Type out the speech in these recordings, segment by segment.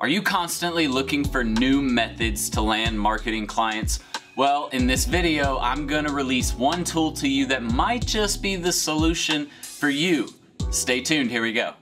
Are you constantly looking for new methods to land marketing clients? Well, in this video, I'm gonna release one tool to you that might just be the solution for you. Stay tuned, here we go.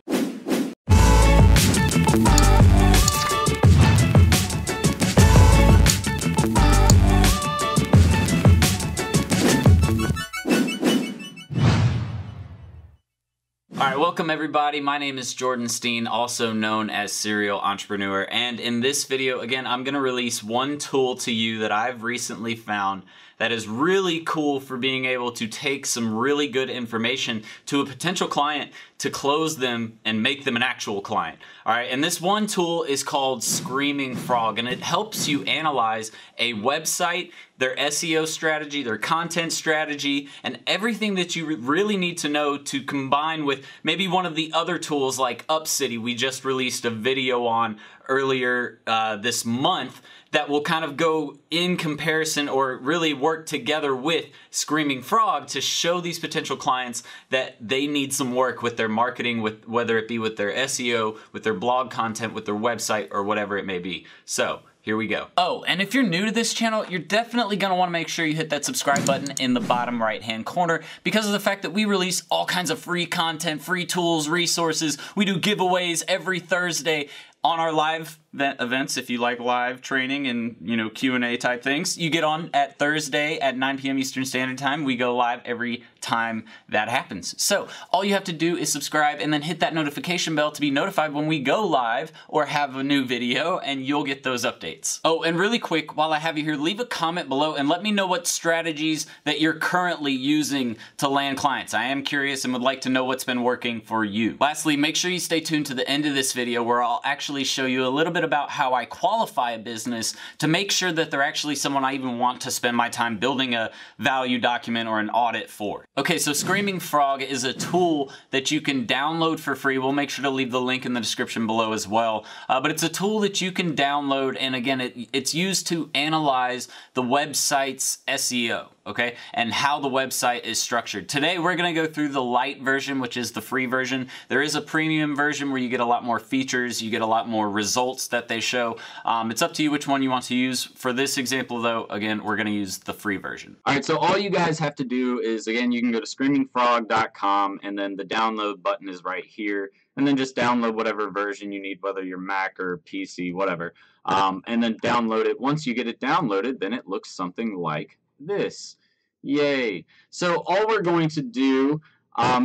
Alright, welcome everybody. My name is Jordan Steen, also known as Serial Entrepreneur, and in this video, again, I'm going to release one tool to you that I've recently found that is really cool for being able to take some really good information to a potential client to close them and make them an actual client. Alright, and this one tool is called Screaming Frog, and it helps you analyze a website, their SEO strategy, their content strategy, and everything that you really need to know to combine with maybe one of the other tools like UpCity we just released a video on earlier this month that will kind of go in comparison or really work together with Screaming Frog to show these potential clients that they need some work with their marketing, with whether it be with their SEO, with their blog content, with their website, or whatever it may be. So here we go. Oh, and if you're new to this channel, you're definitely gonna wanna make sure you hit that subscribe button in the bottom right-hand corner because of the fact that we release all kinds of free content, free tools, resources. We do giveaways every Thursday on our live events. If you like live training and, you know, Q&A type things, you get on at Thursday at 9 p.m. Eastern Standard Time. We go live every time that happens. So all you have to do is subscribe and then hit that notification bell to be notified when we go live or have a new video, and you'll get those updates. Oh, and really quick, while I have you here, leave a comment below and let me know what strategies that you're currently using to land clients. I am curious and would like to know what's been working for you. Lastly, make sure you stay tuned to the end of this video where I'll actually show you a little bit about how I qualify a business to make sure that they're actually someone I even want to spend my time building a value document or an audit for. Okay, so Screaming Frog is a tool that you can download for free. We'll make sure to leave the link in the description below as well. But it's a tool that you can download, and again, it's used to analyze the website's SEO, okay, and how the website is structured. Today, we're gonna go through the light version, which is the free version. There is a premium version where you get a lot more features, you get a lot more results that they show. It's up to you which one you want to use. For this example though, again, we're gonna use the free version. All right, so all you guys have to do is, again, you can go to screamingfrog.com, and then the download button is right here, and then just download whatever version you need, whether you're Mac or PC, whatever, and then download it. Once you get it downloaded, then it looks something like this. Yay. So all we're going to do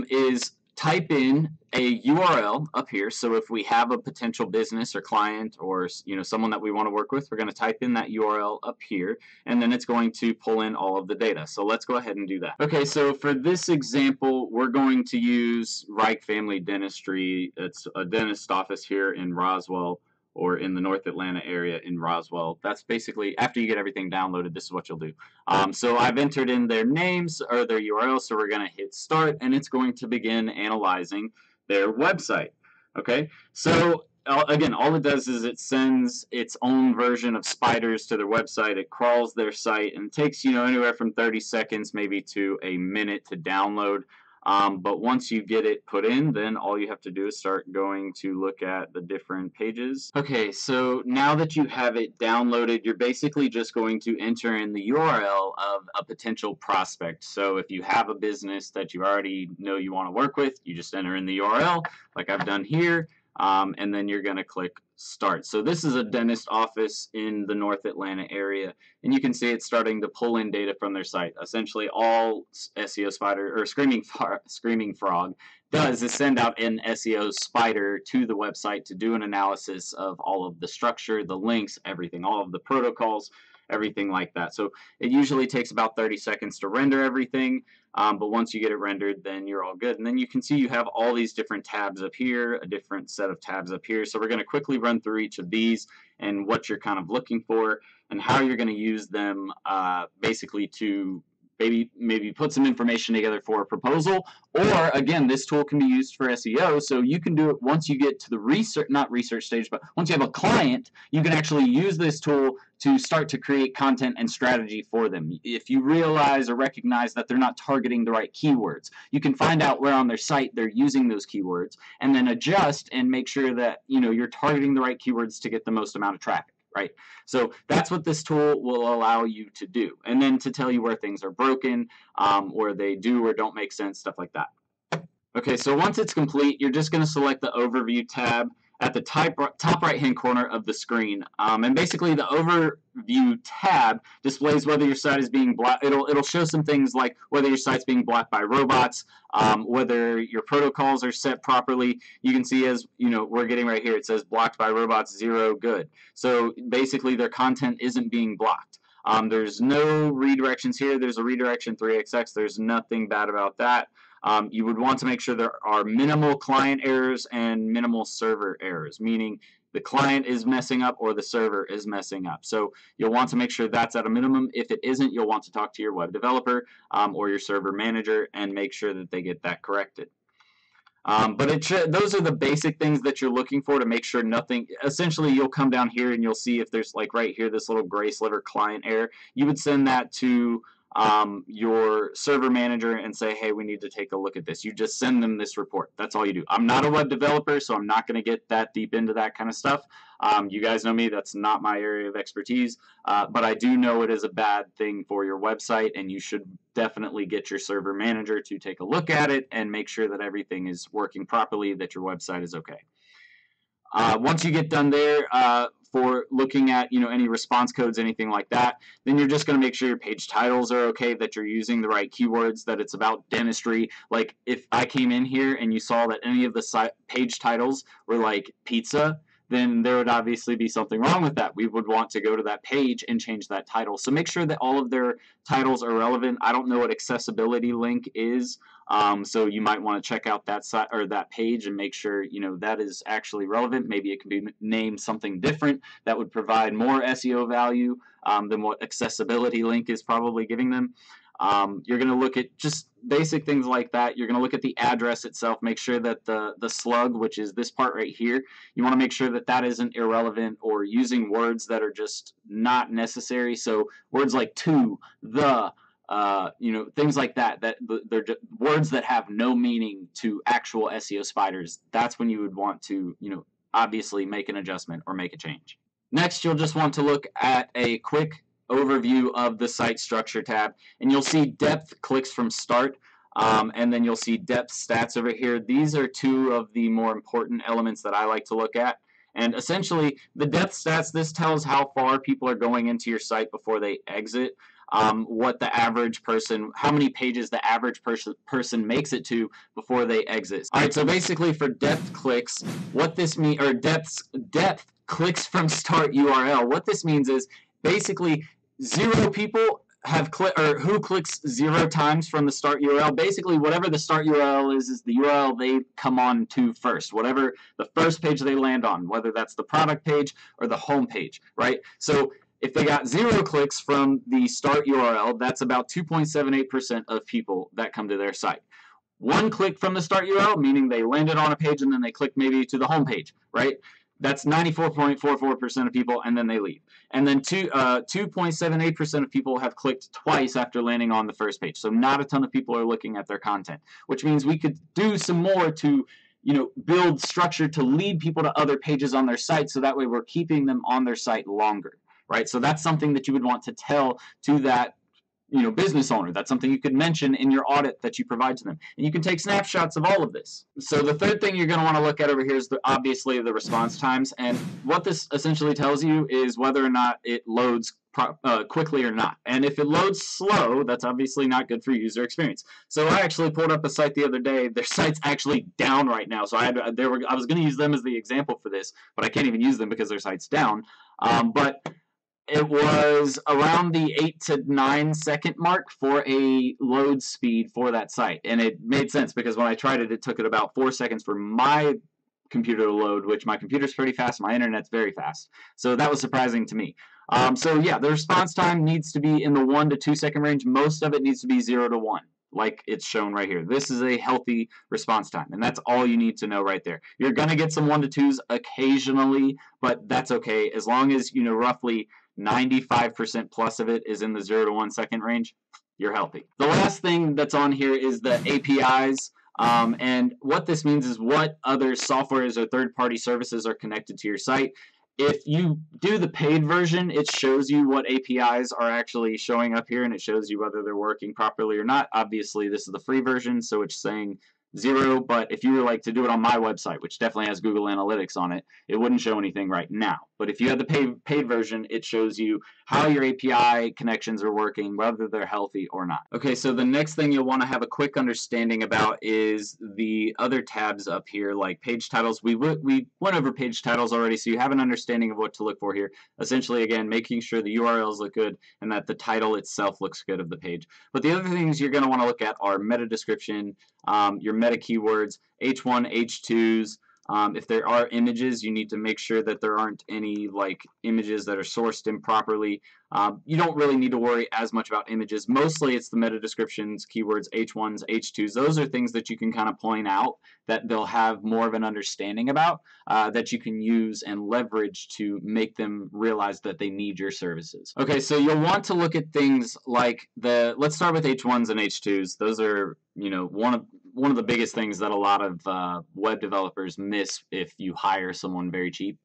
is type in a URL up here. So if we have a potential business or client or, you know, someone that we want to work with, we're going to type in that URL up here, and then it's going to pull in all of the data. So let's go ahead and do that. Okay, so for this example, we're going to use Reich Family Dentistry. It's a dentist office here in Roswell, or in the North Atlanta area in Roswell. That's basically, after you get everything downloaded, this is what you'll do. So I've entered in their names or their URL, so we're gonna hit start, and it's going to begin analyzing their website, okay? So again, all it does is it sends its own version of spiders to their website. It crawls their site, and it takes, you know, anywhere from 30 seconds maybe to a minute to download. But once you get it put in, then all you have to do is start going to look at the different pages. Okay, so now that you have it downloaded, you're basically just going to enter in the URL of a potential prospect. So if you have a business that you already know you want to work with, you just enter in the URL like I've done here, and then you're going to click start. So this is a dentist office in the North Atlanta area, and you can see it's starting to pull in data from their site. Essentially, all SEO Spider or Screaming Frog does is send out an SEO spider to the website to do an analysis of all of the structure, the links, everything, all of the protocols, everything like that. So it usually takes about 30 seconds to render everything, but once you get it rendered, then you're all good. And then you can see you have all these different tabs up here, a different set of tabs up here. So we're going to quickly run through each of these and what you're kind of looking for and how you're going to use them basically to maybe put some information together for a proposal. Or again, this tool can be used for SEO, so you can do it once you get to the not research stage, but once you have a client, you can actually use this tool to start to create content and strategy for them. If you realize or recognize that they're not targeting the right keywords, you can find out where on their site they're using those keywords and then adjust and make sure that you're targeting the right keywords to get the most amount of traffic. Right? So that's what this tool will allow you to do. And then to tell you where things are broken, where they do or don't make sense, stuff like that. Okay, so once it's complete, you're just going to select the Overview tab at the top right-hand corner of the screen. And basically the Overview tab displays whether your site is being blocked. It'll show some things like whether your site's being blocked by robots, whether your protocols are set properly. You can see, as we're getting right here, it says blocked by robots 0, good. So basically their content isn't being blocked. There's no redirections here. There's a redirection 3xx. There's nothing bad about that. You would want to make sure there are minimal client errors and minimal server errors, meaning the client is messing up or the server is messing up. So you'll want to make sure that's at a minimum. If it isn't, you'll want to talk to your web developer or your server manager and make sure that they get that corrected. But those are the basic things that you're looking for to make sure nothing. Essentially, you'll come down here and you'll see if there's, like right here, this little gray sliver client error. You would send that to your server manager and say, hey, we need to take a look at this. You just send them this report. That's all you do. I'm not a web developer, so I'm not going to get that deep into that kind of stuff. You guys know me. That's not my area of expertise, but I do know it is a bad thing for your website, and you should definitely get your server manager to take a look at it and make sure that everything is working properly, that your website is okay. Once you get done there, for looking at any response codes, anything like that, then you're just going to make sure your page titles are okay, that you're using the right keywords, that it's about dentistry. Like if I came in here and you saw that any of the page titles were like pizza, then there would obviously be something wrong with that. We would want to go to that page and change that title. So make sure that all of their titles are relevant. I don't know what accessibility link is, so you might want to check out that site or that page and make sure that is actually relevant. Maybe it can be named something different that would provide more SEO value than what accessibility link is probably giving them. You're going to look at just basic things like that. You're going to look at the address itself, make sure that the slug, which is this part right here, you want to make sure that that isn't irrelevant or using words that are just not necessary. So words like to, the, things like that, they're just words that have no meaning to actual SEO spiders. That's when you would want to, obviously make an adjustment or make a change. Next, you'll just want to look at a quick overview of the site structure tab, and you'll see depth clicks from start, and then you'll see depth stats over here. These are two of the more important elements that I like to look at. And essentially, the depth stats, this tells how far people are going into your site before they exit, what the average person, how many pages the average person makes it to before they exit. All right, so basically for depth clicks, what this means, or depth clicks from start URL, what this means is basically 0 people have who clicks 0 times from the start URL. Basically, whatever the start URL is the URL they come on to first. Whatever the first page they land on, whether that's the product page or the home page, right? So if they got 0 clicks from the start URL, that's about 2.78% of people that come to their site. 1 click from the start URL, meaning they landed on a page and then they click maybe to the home page, right? That's 94.44% of people, and then they leave. And then 2.78% of people have clicked twice after landing on the first page. So not a ton of people are looking at their content, which means we could do some more to build structure to lead people to other pages on their site, so that way we're keeping them on their site longer, right? So that's something that you would want to tell to that business owner. That's something you could mention in your audit that you provide to them. And you can take snapshots of all of this. So the third thing you're going to want to look at over here is obviously the response times. And what this essentially tells you is whether or not it loads quickly or not. And if it loads slow, that's obviously not good for user experience. So I actually pulled up a site the other day. Their site's actually down right now. So I was going to use them as the example for this, but I can't even use them because their site's down. But it was around the 8 to 9 second mark for a load speed for that site. And it made sense because when I tried it, it took it about 4 seconds for my computer to load, which my computer's pretty fast, my internet's very fast. So that was surprising to me. So yeah, the response time needs to be in the 1 to 2 second range. Most of it needs to be 0 to 1, like it's shown right here. This is a healthy response time, and that's all you need to know right there. You're going to get some 1 to 2s occasionally, but that's okay. As long as you know roughly 95% plus of it is in the 0 to 1 second range, you're healthy. The last thing that's on here is the APIs. And what this means is what other softwares or third-party services are connected to your site. If you do the paid version, it shows you what APIs are actually showing up here, and it shows you whether they're working properly or not. Obviously, this is the free version, so it's saying 0, but if you were like to do it on my website, which definitely has Google Analytics on it, it wouldn't show anything right now. But if you have the paid version, it shows you how your API connections are working, whether they're healthy or not. Okay, so the next thing you'll want to have a quick understanding about is the other tabs up here, like page titles. We went over page titles already, so you have an understanding of what to look for here. Essentially, again, making sure the URLs look good and that the title itself looks good of the page. But the other things you're going to want to look at are meta description, your meta keywords, H1, H2s. If there are images, you need to make sure that there aren't any like images that are sourced improperly. You don't really need to worry as much about images. Mostly it's the meta descriptions, keywords, H1s, H2s. Those are things that you can kind of point out that they'll have more of an understanding about that you can use and leverage to make them realize that they need your services. Okay, so you'll want to look at things like let's start with H1s and H2s. Those are, you know, one of the biggest things that a lot of web developers miss if you hire someone very cheap.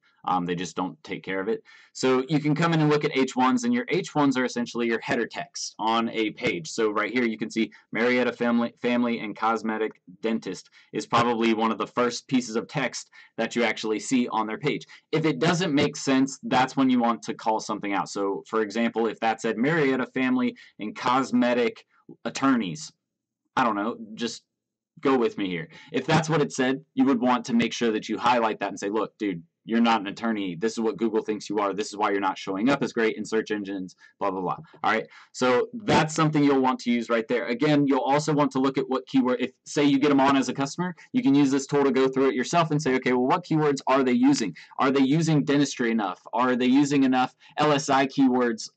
They just don't take care of it. So you can come in and look at H1s, and your H1s are essentially your header text on a page. So right here you can see Marietta Family and Cosmetic Dentist is probably one of the first pieces of text that you actually see on their page. If it doesn't make sense, that's when you want to call something out. So for example, if that said Marietta Family and Cosmetic Attorneys, I don't know, just go with me here. If that's what it said, you would want to make sure that you highlight that and say, look, dude, you're not an attorney. This is what Google thinks you are. This is why you're not showing up as great in search engines, blah, blah, blah. All right. So that's something you'll want to use right there. Again, you'll also want to look at what keyword, if say you get them on as a customer, you can use this tool to go through it yourself and say, okay, well, what keywords are they using? Are they using dentistry enough? Are they using enough LSI keywords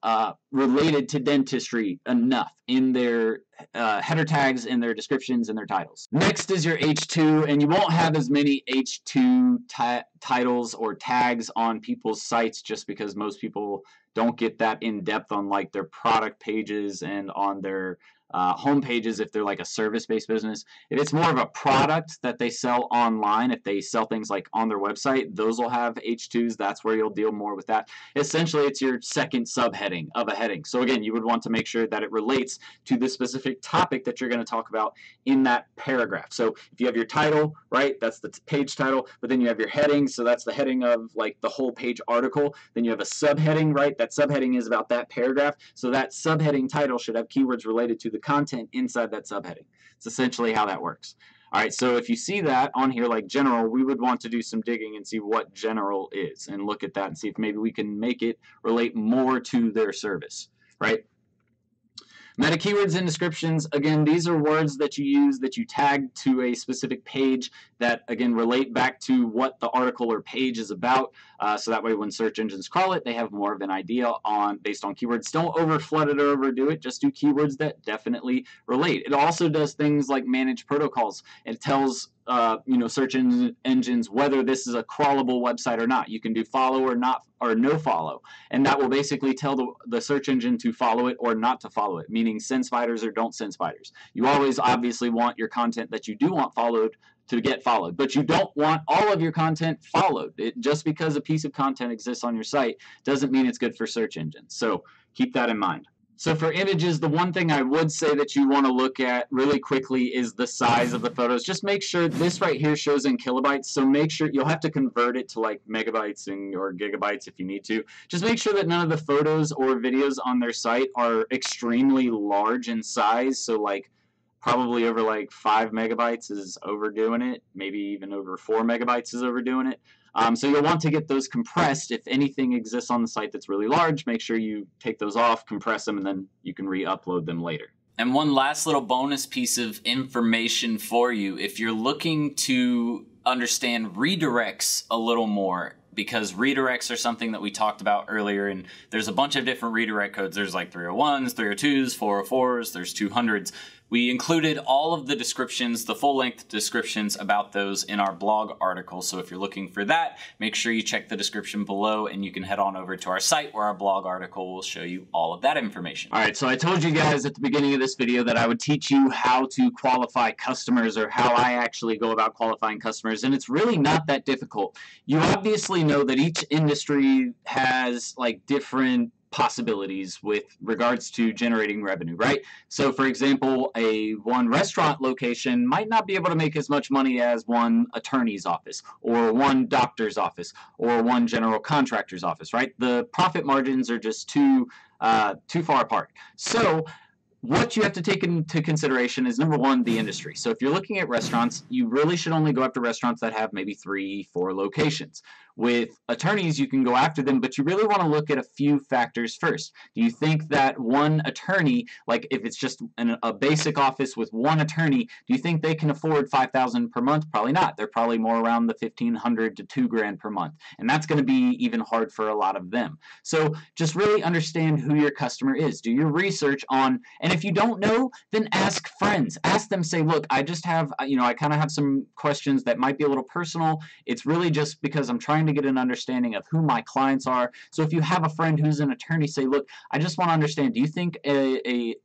related to dentistry enough in their header tags, in their descriptions, and their titles? Next is your H2, and you won't have as many H2 titles or tags on people's sites just because most people don't get that in depth on like their product pages and on their home pages if they're like a service-based business. If it's more of a product that they sell online, if they sell things like on their website, those will have H2s. That's where you'll deal more with that. Essentially, it's your second subheading of a heading. So again, you would want to make sure that it relates to the specific topic that you're going to talk about in that paragraph. So if you have your title, right, that's the page title, but then you have your heading, so that's the heading of like the whole page article. Then you have a subheading, right? That subheading is about that paragraph. So that subheading title should have keywords related to the content inside that subheading. It's essentially how that works. All right, so if you see that on here like general, we would want to do some digging and see what general is and look at that and see if maybe we can make it relate more to their service, right? Meta keywords and descriptions, again, these are words that you use that you tag to a specific page that, again, relate back to what the article or page is about. So that way when search engines crawl it, they have more of an idea based on keywords. Don't overflood it or overdo it. Just do keywords that definitely relate. It also does things like manage protocols. It tells search engines whether this is a crawlable website or not. You can do follow or not or no follow, and that will basically tell the search engine to follow it or not to follow it, meaning send spiders or don't send spiders. You always obviously want your content that you do want followed to get followed, but you don't want all of your content followed. Just because a piece of content exists on your site doesn't mean it's good for search engines. So keep that in mind. So for images, the one thing I would say that you want to look at really quickly is the size of the photos. Just make sure this right here shows in kilobytes, so make sure you'll have to convert it to like megabytes or gigabytes if you need to. Just make sure that none of the photos or videos on their site are extremely large in size, so like probably over like 5 megabytes is overdoing it, maybe even over 4 megabytes is overdoing it. So you'll want to get those compressed. If anything exists on the site that's really large, make sure you take those off, compress them, and then you can re-upload them later. And one last little bonus piece of information for you. If you're looking to understand redirects a little more, because redirects are something that we talked about earlier, and there's a bunch of different redirect codes. There's like 301s, 302s, 404s, there's 200s. We included all of the descriptions, the full-length descriptions about those in our blog article. So if you're looking for that, make sure you check the description below, and you can head on over to our site where our blog article will show you all of that information. All right, so I told you guys at the beginning of this video that I would teach you how to qualify customers, or how I actually go about qualifying customers, and it's really not that difficult. You obviously know that each industry has like different possibilities with regards to generating revenue, right? So for example, one restaurant location might not be able to make as much money as one attorney's office, or one doctor's office, or one general contractor's office, right? The profit margins are just too far apart. So what you have to take into consideration is, number one, the industry. So if you're looking at restaurants, you really should only go after restaurants that have maybe 3, 4 locations. With attorneys, you can go after them, but you really want to look at a few factors first. Do you think that one attorney, like if it's just a basic office with one attorney, do you think they can afford $5,000 per month? Probably not. They're probably more around the $1,500 to $2,000 per month, and that's going to be even hard for a lot of them. So just really understand who your customer is. Do your research on, and if you don't know, then ask friends. Ask them, say, look, I just have, I kind of have some questions that might be a little personal. It's really just because I'm trying to get an understanding of who my clients are. So if you have a friend who's an attorney, say, look, I just want to understand, do you think an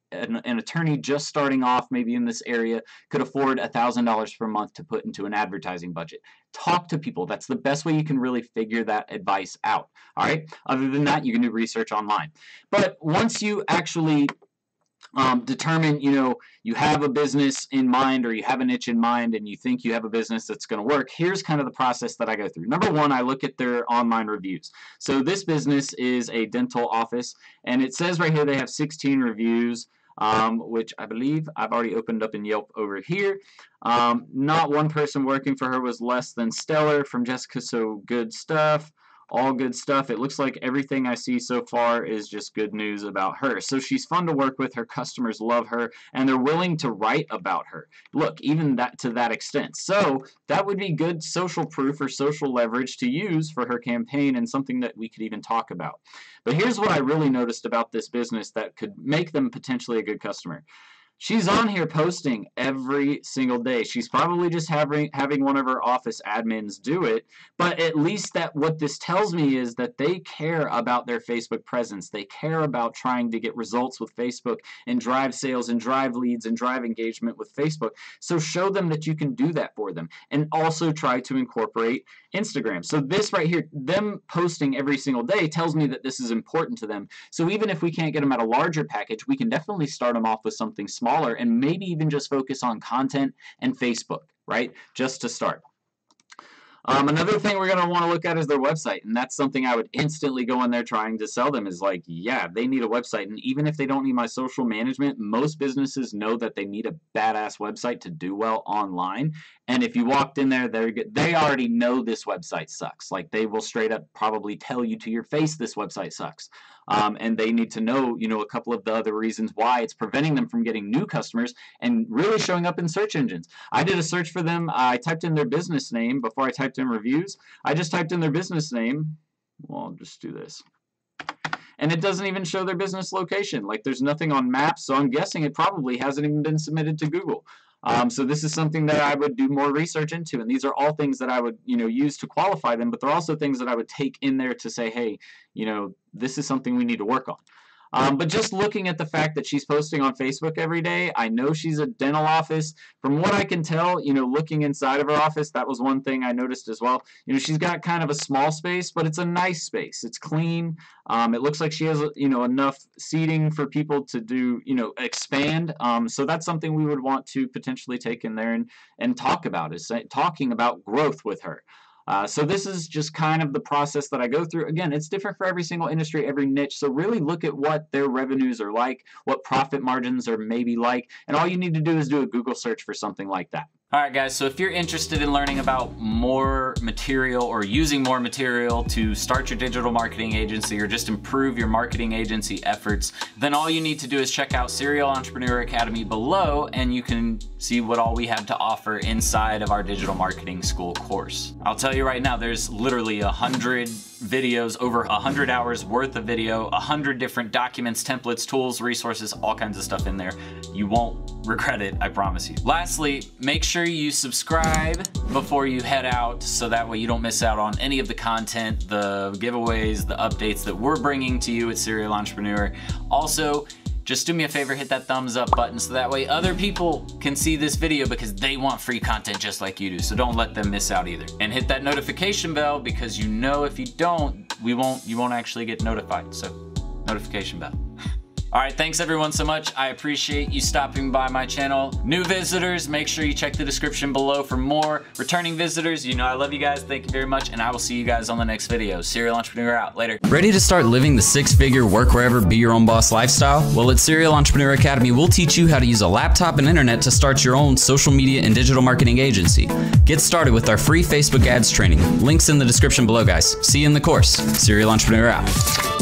attorney just starting off maybe in this area could afford $1,000 per month to put into an advertising budget? Talk to people. That's the best way you can really figure that advice out. All right. Other than that, you can do research online. But once you actually determine, you have a business in mind, or you have a niche in mind, and you think you have a business that's going to work, here's kind of the process that I go through. Number one, I look at their online reviews. So this business is a dental office, and it says right here they have 16 reviews, which I believe I've already opened up in Yelp over here. Not one person working for her was less than stellar from Jessica, so good stuff. All good stuff. It looks like everything I see so far is just good news about her. So she's fun to work with, her customers love her, and they're willing to write about her. Look, even that to that extent. So that would be good social proof or social leverage to use for her campaign, and something that we could even talk about. But here's what I really noticed about this business that could make them potentially a good customer. She's on here posting every single day. She's probably just having one of her office admins do it, but at least that what this tells me is that they care about their Facebook presence. They care about trying to get results with Facebook and drive sales and drive leads and drive engagement with Facebook. So show them that you can do that for them, and also try to incorporate Instagram. So this right here, them posting every single day, tells me that this is important to them. So even if we can't get them at a larger package, we can definitely start them off with something smaller, and maybe even just focus on content and Facebook, right? Just to start. Another thing we're going to want to look at is their website, and that's something I would instantly go in there trying to sell them, is like, yeah, they need a website. And even if they don't need my social management, most businesses know that they need a badass website to do well online. And if you walked in there, they already know this website sucks. Like, they will straight up probably tell you to your face this website sucks. And they need to know, a couple of the other reasons why it's preventing them from getting new customers and really showing up in search engines. I did a search for them. I typed in their business name before I typed in reviews. I just typed in their business name. Well, I'll just do this. And it doesn't even show their business location. Like, there's nothing on maps, so I'm guessing it probably hasn't even been submitted to Google. So this is something that I would do more research into, and these are all things that I would, use to qualify them, but they're also things that I would take in there to say, hey, this is something we need to work on. But just looking at the fact that she's posting on Facebook every day, I know she's a dental office. From what I can tell, looking inside of her office, that was one thing I noticed as well. She's got kind of a small space, but it's a nice space. It's clean. It looks like she has, enough seating for people to do, expand. So that's something we would want to potentially take in there and talk about, is talking about growth with her. So this is just kind of the process that I go through. Again, it's different for every single industry, every niche. So really look at what their revenues are like, what profit margins are maybe like, and all you need to do is do a Google search for something like that. All right, guys, so if you're interested in learning about more material or using more material to start your digital marketing agency or just improve your marketing agency efforts, then all you need to do is check out Serial Entrepreneur Academy below, and you can see what all we have to offer inside of our digital marketing school course. I'll tell you right now, there's literally 100 videos, over 100 hours worth of video, 100 different documents, templates, tools, resources, all kinds of stuff in there. You won't regret it, I promise you. Lastly, make sure you subscribe before you head out, so that way you don't miss out on any of the content, the giveaways, the updates that we're bringing to you at Serial Entrepreneur. Also, just do me a favor, hit that thumbs up button so that way other people can see this video, because they want free content just like you do. So don't let them miss out either. And hit that notification bell, because you know if you don't, you won't actually get notified. So notification bell. All right, thanks everyone so much. I appreciate you stopping by my channel. New visitors, make sure you check the description below for more. Returning visitors, you know I love you guys. Thank you very much, and I will see you guys on the next video. Serial Entrepreneur out. Later. Ready to start living the six-figure work wherever, be your own boss lifestyle? Well, at Serial Entrepreneur Academy, we'll teach you how to use a laptop and internet to start your own social media and digital marketing agency. Get started with our free Facebook ads training. Links in the description below, guys. See you in the course. Serial Entrepreneur out.